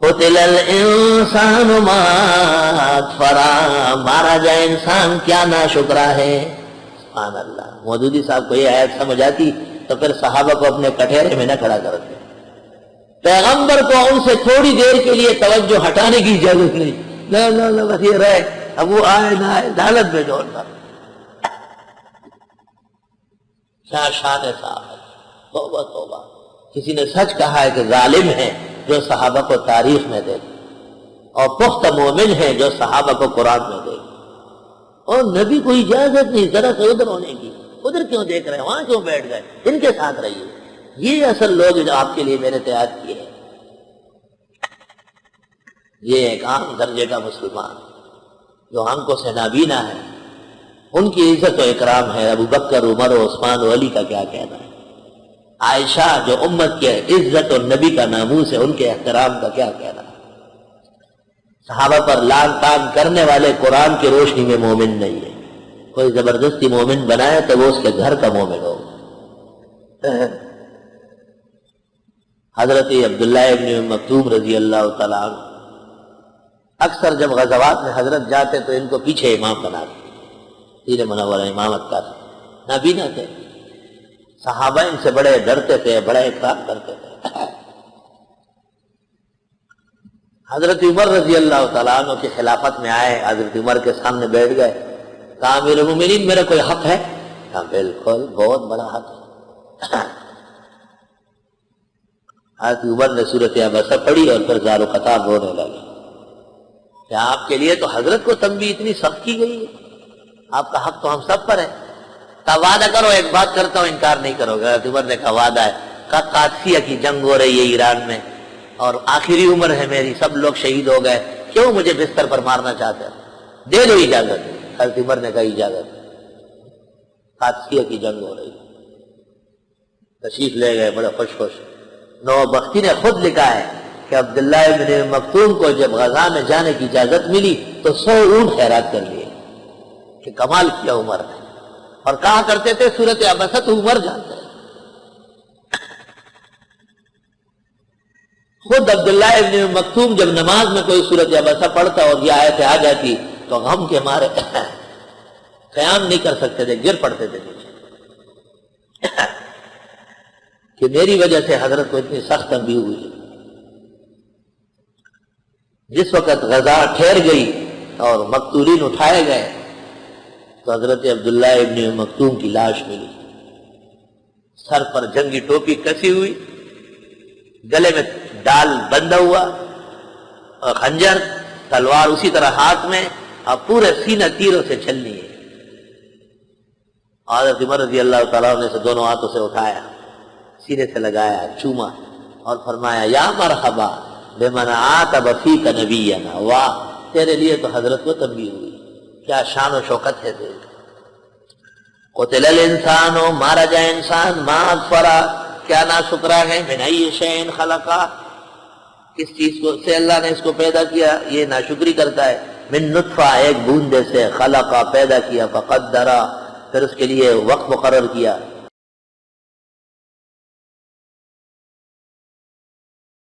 قتل الانسان ما اکفرا، مارا جائے انسان کیا ناشکرا ہے۔ سبحان اللہ، مودودی صاحب کو یہ آیت سمجھ آتی تو پھر صحابہ کو اپنے کٹہرے میں نہ کھڑا کرتے، پیغمبر کو ان سے تھوڑی دیر کے لیے توجہ ہٹانے کی اجازت نہیں، لا بس یہ رہے، اب وہ آئے نہ آئے عدالت میں جوڑنا۔ کیا شان ہے صحابہ، توبہ توبہ۔ کسی نے سچ کہا ہے کہ ظالم ہے جو صحابہ کو تاریخ میں دے، اور پختہ مومن ہے جو صحابہ کو قرآن میں دے۔ اور نبی کو اجازت نہیں ذرا سے ادھر ہونے کی، ادھر کیوں دیکھ رہے ہیں، وہاں کیوں بیٹھ گئے، ان کے ساتھ رہیے۔ یہ اصل لوگ جو آپ کے لیے میں نے تیار کیے ہیں، یہ ایک عام درجے کا مسلمان جو آنکھوں سے نابینا ہے، ان کی عزت و اکرام ہے۔ ابو بکر، عمر و عثمان و علی کا کیا کہنا ہے، عائشہ جو امت کے عزت اور نبی کا ناموس ہے، ان کے احترام کا کیا کہنا ہے۔ صحابہ پر لعن طعن کرنے والے قرآن کی روشنی میں مومن نہیں ہے۔ کوئی زبردستی مومن بنائے تو وہ اس کے گھر کا مومن ہو۔ حضرت عبداللہ ابن مکتوم رضی اللہ تعالیٰ عنہ اکثر جب غزوات میں حضرت جاتے تو ان کو پیچھے امام بناتے، سیر منورہ امامت کا نابینا تھے، صحابہ ان سے بڑے ڈرتے تھے، بڑا اکرام کرتے تھے۔ حضرت عمر رضی اللہ تعالیٰ عنہ کی خلافت میں آئے، حضرت عمر کے سامنے بیٹھ گئے، کہا امیر المومنین میرا کوئی حق ہے؟ کہا بالکل بہت بڑا حق ہے۔ حضرت عمر نے سورۃ عبسہ پڑھی اور پھر زار و قطار رونے لگے کہ آپ کے لیے تو حضرت کو تنبیہ اتنی سخت کی گئی ہے، آپ کا حق تو ہم سب پر ہے۔ کہا وعدہ کرو، ایک بات کرتا ہوں انکار نہیں کرو گے۔ حضرت عمر نے کہا وعدہ ہے۔ کہا قادسیہ کی جنگ ہو رہی ہے ایران میں، اور آخری عمر ہے میری، سب لوگ شہید ہو گئے، کیوں مجھے بستر پر مارنا چاہتے ہیں؟ دے دو اجازت۔ حضرت عمر نے کہا اجازت، قادسیہ کی جنگ ہو رہی ہے۔ تشریف لے گئے بڑے خوش خوش۔ نوبختی نے خود لکھا ہے کہ عبداللہ ابن مکتوم کو جب غزہ میں جانے کی اجازت ملی تو 100 اونٹ خیرات کر لیے، کہ کمال کیا عمر نے۔ اور کہا کرتے تھے سورۃ عبسہ تو عمر جانتے ہیں۔ خود عبداللہ ابن مکتوم جب نماز میں کوئی سورۃ عبسہ پڑھتا اور یہ آیتیں آ جاتی تو غم کے مارے قیام نہیں کر سکتے تھے، گر پڑتے تھے نیچے، کہ میری وجہ سے حضرت کو اتنی سخت تنبیہ ہوئی۔ جس وقت غزہ ٹھہر گئی اور مقتولین اٹھائے گئے تو حضرت عبداللہ ابن مکتوم کی لاش ملی، سر پر جنگی ٹوپی کسی ہوئی، گلے میں ڈال بندھا ہوا، اور خنجر تلوار اسی طرح ہاتھ میں، اور پورے سینہ تیروں سے چھلنی ہے۔ حضرت عمر رضی اللہ تعالیٰ نے سے دونوں ہاتھوں سے اٹھایا، سینے سے لگایا، چوما اور فرمایا یا مرحبا بمن عاتب فیک نبینا، واہ تیرے لیے تو حضرت کو تنبیہ ہوئی، کیا شان و شوکت ہے دیکھ۔ قتل الانسان، مارا جائے انسان، ما اکفرا، کیا ناشکرا ہے، من ای شیء خلقا، کس چیز کو سے اللہ نے اس کو پیدا کیا، یہ ناشکری کرتا ہے۔ من نطفہ، ایک بوندے سے، خلقا پیدا کیا، فقدرا پھر اس کے لیے وقت مقرر کیا،